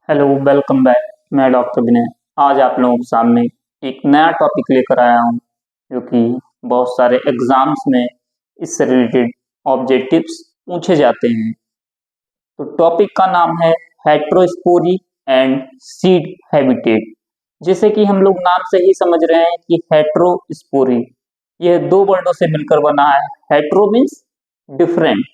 Hello, welcome back. मैं doctor विनय। आज आप लोगों के सामने एक नया टॉपिक लेकर आया हूँ जो कि बहुत सारे एग्जाम्स में इससे रिलेटेड ऑब्जेक्टिव्स पूछे जाते हैं। तो टॉपिक का नाम है हेट्रोस्पोरी एंड सीड हैबिटेट। जैसे कि हम लोग नाम से ही समझ रहे हैं कि हेट्रोस्पोरी यह दो वर्डों से मिलकर बना है। Hetero means different,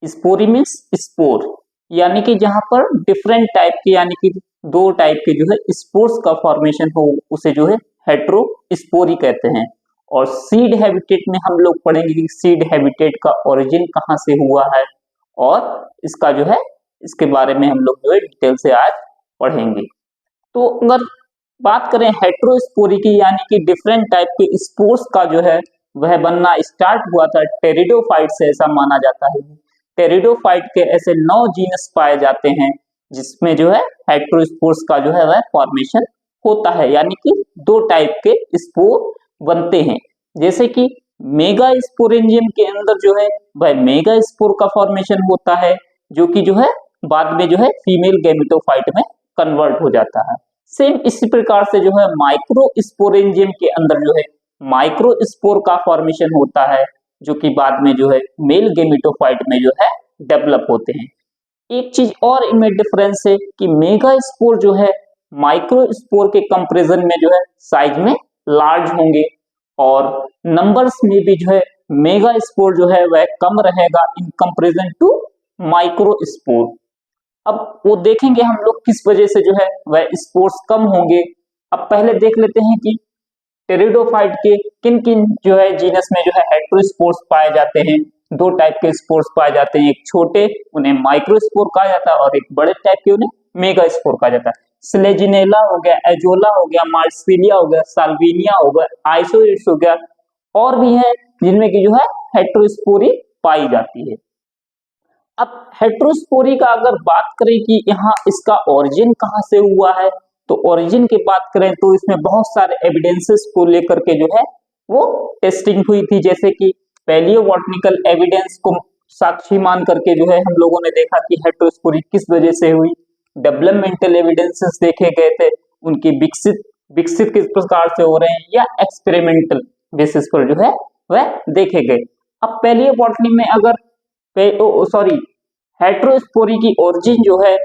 spory means spore, यानी कि जहां पर डिफरेंट टाइप के यानी कि दो टाइप के जो है स्पोर्स का फॉर्मेशन हो उसे जो है हेट्रो स्पोरी कहते हैं। और सीड हैबिटेट में हम लोग पढ़ेंगे कि सीड हैबिटेट का ओरिजिन कहाँ से हुआ है और इसका जो है इसके बारे में हम लोग जो है डिटेल से आज पढ़ेंगे। तो अगर बात करें हेट्रोस्पोरी की यानी कि डिफरेंट टाइप के स्पोर्स का जो है वह बनना स्टार्ट हुआ था टेरिडोफाइट से, ऐसा माना जाता है। टेरिडोफाइट के ऐसे 9 जीनस पाए जाते हैं जिसमें जो है हेट्रोस्पोर्स का जो है वह फॉर्मेशन होता है, यानी कि दो टाइप के स्पोर बनते हैं। जैसे कि मेगा स्पोरेंजियम के अंदर जो है वह मेगा स्पोर का फॉर्मेशन होता है जो कि जो है बाद में जो है फीमेल गैमेटोफाइट में कन्वर्ट हो जाता है। सेम इसी प्रकार से जो है माइक्रो स्पोरेंजियम के अंदर जो है माइक्रो स्पोर का फॉर्मेशन होता है जो कि बाद में जो है मेल गेमेटोफाइट में जो है डेवलप होते हैं। एक चीज और इनमें डिफरेंस है कि मेगा स्पोर जो है माइक्रो स्पोर के कंपैरिजन में जो है साइज में लार्ज होंगे और नंबर्स में भी जो है मेगा स्पोर जो है वह कम रहेगा in comparison to microspore. अब वो देखेंगे हम लोग किस वजह से जो है वह स्पोर्स कम होंगे। अब पहले देख लेते हैं कि टेरिडोफाइट के किन किन जो है जीनस में जो है हेट्रोस्पोर्स पाए जाते हैं। दो टाइप के स्पोर्स पाए जाते हैं, एक छोटे उन्हें माइक्रोस्पोर कहा जाता है और एक बड़े टाइप के उन्हें मेगा स्पोर कहा जाता है। स्लेजिनेला हो गया, एजोला हो गया, मार्सिलिया हो गया, साल्विनिया हो गया, आइसोइड्स हो गया, और भी है जिनमें की जो है हेट्रोस्पोरी पाई जाती है। अब हेट्रोस्पोरी का अगर बात करें कि यहाँ इसका ओरिजिन कहाँ से हुआ है, तो ओरिजिन की बात करें तो इसमें बहुत सारे एविडेंसेस को लेकर के जो है वो टेस्टिंग हुई थी। जैसे कि पैलियोबॉटनिकल एविडेंस को साक्षी मान करके जो है हम लोगों ने देखा कि हेट्रोस्पोरी किस वजह से हुई। डेवलपमेंटल एविडेंसेस देखे गए थे, उनकी विकसित विकसित किस प्रकार से हो रहे हैं या एक्सपेरिमेंटल बेसिस पर जो है वह देखे गए। अब पैलियोबॉटनी में अगर हेट्रोस्पोरी की ओरिजिन जो है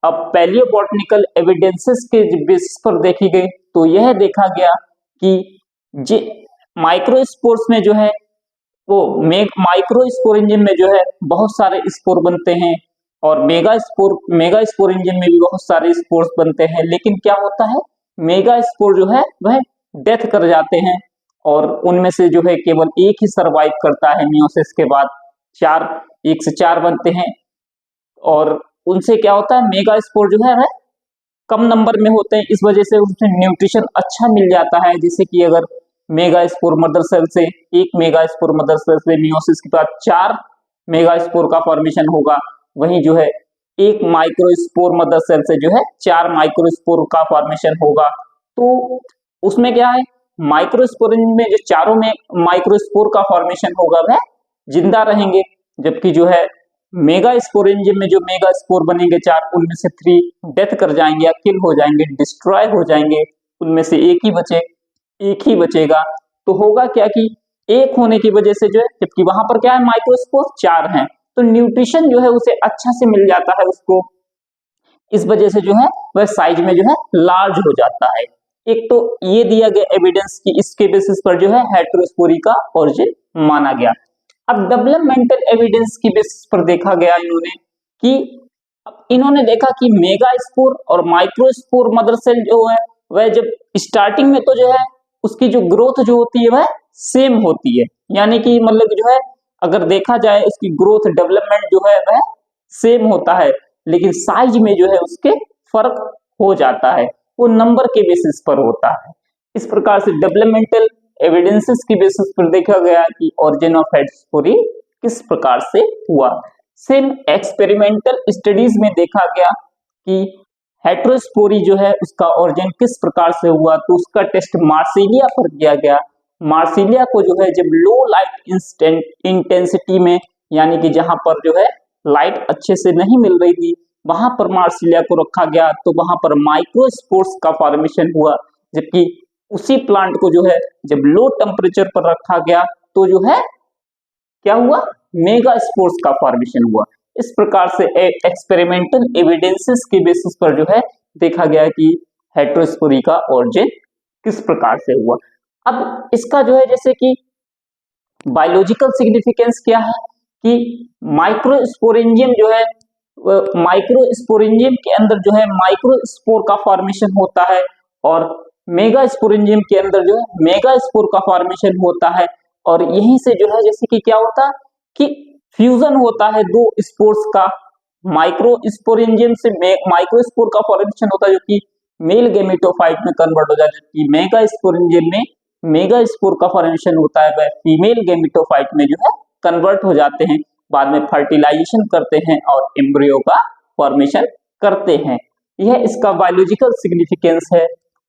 अब पैलियोबॉटनिकल एविडेंसेस के बेसिस पर देखी गई तो यह देखा गया कि माइक्रोस्पोर्स में जो है वो माइक्रोस्पोरेंजियम में जो है बहुत सारे स्पोर बनते हैं और मेगा स्पोरेंजियम में भी बहुत सारे स्पोर्स बनते हैं। लेकिन क्या होता है, मेगा स्पोर जो है वह डेथ कर जाते हैं और उनमें से जो है केवल एक ही सरवाइव करता है मियोसिस के बाद। एक से चार बनते हैं और उनसे क्या होता है, मेगा स्पोर जो है वह कम नंबर में होते हैं, इस वजह से उसमें न्यूट्रिशन अच्छा मिल जाता है। जैसे कि अगर मेगा स्पोर मदर सेल से एक मेगा स्पोर मदर सेल से मियोसिस के बाद 4 मेगा स्पोर का फॉर्मेशन होगा, वहीं जो है एक माइक्रोस्पोर मदर सेल से जो है 4 माइक्रोस्पोर का फॉर्मेशन होगा। तो उसमें क्या है, माइक्रोस्पोर में जो चारों में माइक्रोस्पोर का फॉर्मेशन होगा वह जिंदा रहेंगे, जबकि जो है मेगा स्पोरेंजियम में जो मेगा स्पोर बनेंगे 4, उनमें से 3 डेथ कर जाएंगे या किल हो जाएंगे, डिस्ट्रॉय हो जाएंगे, उनमें से एक ही बचेगा। तो होगा क्या कि एक होने की वजह से जो है, जबकि वहां पर क्या है माइक्रोस्पोर 4 हैं, तो न्यूट्रिशन जो है उसे अच्छा से मिल जाता है उसको, इस वजह से जो है वह साइज में जो है लार्ज हो जाता है। एक तो ये दिया गया एविडेंस कि इसके बेसिस पर जो है हेट्रोस्पोरी का ओरिजिन माना गया। अब डेवलपमेंटल एविडेंस की बेसिस पर देखा गया इन्होंने कि अब इन्होंने देखा कि मेगा स्पोर और माइक्रोस्पोर मदर सेल जो है वह जब स्टार्टिंग में तो जो है उसकी जो ग्रोथ जो होती है वह सेम होती है, यानी कि मतलब जो है अगर देखा जाए उसकी ग्रोथ डेवलपमेंट जो है वह सेम होता है, लेकिन साइज में जो है उसके फर्क हो जाता है, वो नंबर के बेसिस पर होता है। इस प्रकार से डेवलपमेंटल एविडेंसेस की बेसिस पर देखा गया कि ओरिजिन ऑफ हेट्रोस्पोरी किस प्रकार से हुआ। सेम एक्सपेरिमेंटल स्टडीज में देखा गया कि हेट्रोस्पोरी जो है उसका ओरिजिन किस प्रकार से हुआ, तो उसका टेस्ट मार्सिलिया पर किया गया। मार्सिलिया को जो है जब लो लाइट इंटेंसिटी में, यानी कि जहां पर जो है लाइट अच्छे से नहीं मिल रही थी, वहां पर मार्सिलिया को रखा गया तो वहां पर माइक्रोस्पोर्स का फॉर्मेशन हुआ, जबकि उसी प्लांट को जो है जब लो टेम्परेचर पर रखा गया तो जो है क्या हुआ, मेगास्पोर्स का फॉर्मेशन हुआ। इस प्रकार से एक्सपेरिमेंटल एविडेंसेस के बेसिस पर जो है देखा गया कि हेटेरोस्पोरी का ओरिजिन किस प्रकार से हुआ। अब इसका जो है जैसे कि बायोलॉजिकल सिग्निफिकेंस क्या है कि माइक्रोस्पोरेंजियम जो है, माइक्रोस्पोरेंजियम के अंदर जो है माइक्रोस्पोर का फॉर्मेशन होता है और मेगास्पोरेंजियम के अंदर जो है मेगास्पोर का फॉर्मेशन होता है। और यहीं से जो है जैसे कि क्या होता है कि फ्यूजन होता है दो स्पोर्स का, माइक्रोस्पोरेंजियम से माइक्रोस्पोर का फॉर्मेशन होता है जो कि मेल गेमेटोफाइट में कन्वर्ट हो जाता है, जबकि मेगास्पोरेंजियम में मेगास्पोर का फॉर्मेशन होता है वह फीमेल गेमेटोफाइट में जो है कन्वर्ट हो जाते हैं, बाद में फर्टिलाइजेशन करते हैं और एम्ब्रियो का फॉर्मेशन करते हैं। यह इसका बायोलॉजिकल सिग्निफिकेंस है।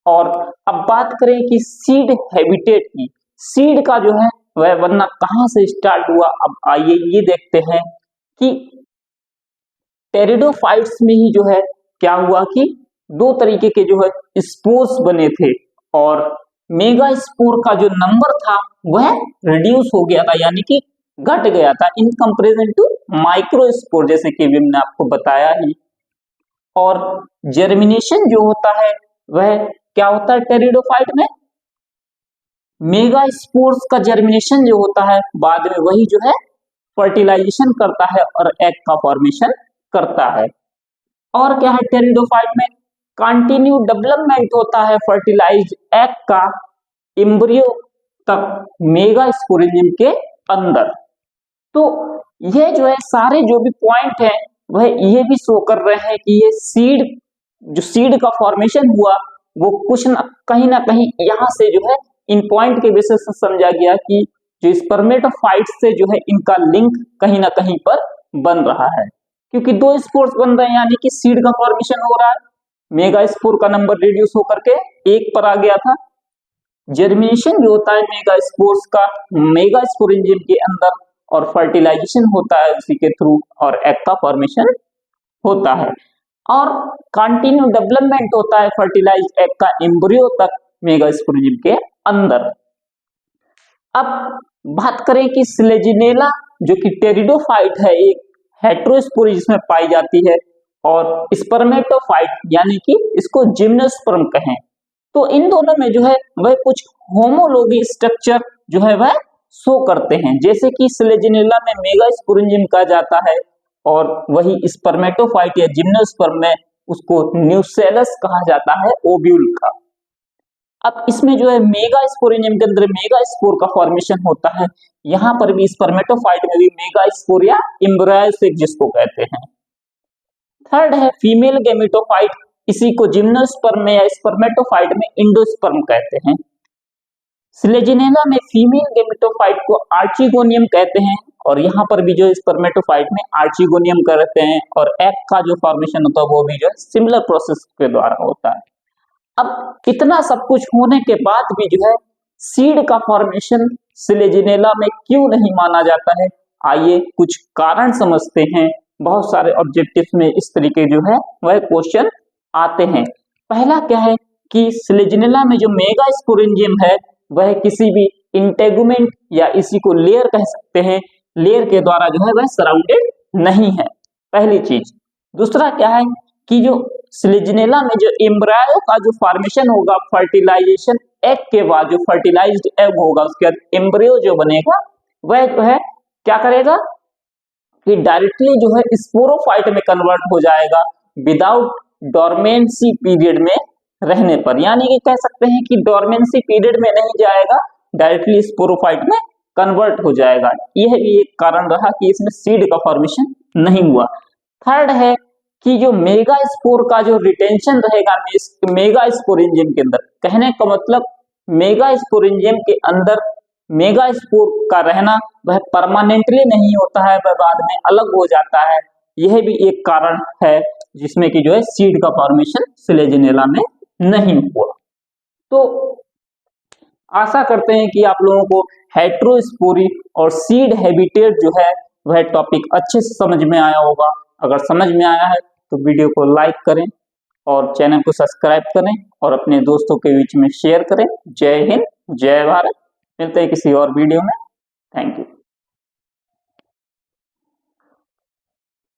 और अब बात करें कि सीड हैबिटेट की, सीड का जो है वह बनना कहां से स्टार्ट हुआ। अब आइए ये देखते हैं कि टेरिडोफाइट्स में ही जो है क्या हुआ कि दो तरीके के जो है स्पोर्स बने थे और मेगास्पोर का जो नंबर था वह रिड्यूस हो गया था, यानी कि घट गया था इन कंपैरिजन टू माइक्रोस्पोर, जैसे कि हमने आपको बताया ही। और जर्मिनेशन जो होता है वह क्या होता है टेरिडोफाइट में, मेगास्पोर्स का जर्मिनेशन जो होता है बाद में वही जो है फर्टिलाइजेशन करता है और एग का फॉर्मेशन करता है। और क्या है टेरिडोफाइट में कंटिन्यू डेवलपमेंट होता है फर्टिलाइज्ड एग का एम्ब्रियो तक मेगास्पोरेंजियम के अंदर। तो ये जो है सारे जो भी पॉइंट है वह ये भी शो कर रहे हैं कि ये सीड, जो सीड का फॉर्मेशन हुआ वो कुछ कहीं ना कहीं यहाँ से जो है इन पॉइंट के बेसिस से समझा गया कि जो स्पर्मेटोफाइट से जो है इनका लिंक कहीं ना कहीं पर बन रहा है, क्योंकि दो स्पोर्स बन रहे हैं यानी कि सीड का फॉर्मेशन हो रहा है, मेगास्पोर का नंबर रिड्यूस होकर के एक पर आ गया था। जर्मिनेशन जो होता है मेगास्पोर्स का मेगास्पोरेंजियम के अंदर और फर्टिलाइजेशन होता है उसी के थ्रू और एग का फॉर्मेशन होता है। और कंटिन्यू डेवलपमेंट होता है फर्टिलाइज्ड एग का एम्ब्रियो तक मेगास्पोरेंजियम के अंदर। अब बात करें कि स्लेजिनेला जो कि टेरिडोफाइट है, एक हेटेरोस्पोरी जिसमें पाई जाती है, और स्पर्मेटोफाइट यानी कि इसको जिम्नोस्पर्म कहें, तो इन दोनों में जो है वह कुछ होमोलॉगी स्ट्रक्चर जो है वह शो करते हैं, जैसे कि स्लेजिनेला में मेगास्पोरेंजियम कहा जाता है और वही स्पर्मेटोफाइट या जिम्नोस्पर्म में उसको न्यूसेलस कहा जाता है ओव्यूल का। अब इसमें जो है मेगास्पोरेंजियम के अंदर मेगास्पोर का फॉर्मेशन होता है, यहाँ पर भी स्पर्मेटोफाइट में भी मेगास्पोर या एम्ब्रायोसिक जिसको कहते हैं। थर्ड है फीमेल गेमेटोफाइट, इसी को जिम्नोस्पर्म या स्पर्मेटोफाइट में इंडोस्पर्म कहते हैं। स्लेजिनेला में फीमेल गेमेटोफाइट को आर्चिगोनियम कहते हैं और यहाँ पर भी जो स्पर्मेटोफाइट में आर्चिगोनियम कहते हैं, और एग का जो फॉर्मेशन होता है वो भी जो है सिमिलर प्रोसेस के द्वारा होता है। अब इतना सब कुछ होने के बाद भी जो है सीड का फॉर्मेशन स्लेजिनेला में क्यों नहीं माना जाता है, आइए कुछ कारण समझते हैं। बहुत सारे ऑब्जेक्टिव्स में इस तरीके जो है वह क्वेश्चन आते हैं। पहला क्या है कि स्लेजिनेला में जो मेगास्पोरेंजियम है वह किसी भी इंटेगुमेंट या इसी को लेयर कह सकते हैं, लेयर के द्वारा जो है वह सराउंडेड नहीं है, पहली चीज। दूसरा क्या है कि जो स्लेजिनेला में जो एम्ब्रायो का जो फॉर्मेशन होगा फर्टिलाइजेशन एग के बाद, जो फर्टिलाइज्ड एग होगा उसके बाद एम्ब्रियो जो बनेगा वह जो है क्या करेगा कि डायरेक्टली जो है स्पोरोफाइट में कन्वर्ट हो जाएगा विदाउट डोरमेंसी पीरियड में रहने पर, यानी कि कह सकते हैं कि डोरमेंसी पीरियड में नहीं जाएगा, डायरेक्टली स्पोरोफाइट में कन्वर्ट हो जाएगा। यह भी एक कारण रहा कि इसमें सीड का फॉर्मेशन नहीं हुआ। थर्ड है कि जो मेगास्पोर का जो रिटेंशन रहेगा मेगास्पोरेंजियम के अंदर, कहने का मतलब मेगास्पोरेंजियम के अंदर मेगास्पोर का रहना वह परमानेंटली नहीं होता है, वह बाद में अलग हो जाता है। यह भी एक कारण है जिसमें कि जो है सीड का फॉर्मेशन स्लेजिनेला में नहीं हुआ। तो आशा करते हैं कि आप लोगों को हेटेरोस्पोरी और सीड हैबिटेट जो है वह टॉपिक अच्छे से समझ में आया होगा। अगर समझ में आया है तो वीडियो को लाइक करें और चैनल को सब्सक्राइब करें और अपने दोस्तों के बीच में शेयर करें। जय हिंद, जय भारत। मिलते हैं किसी और वीडियो में। Thank you.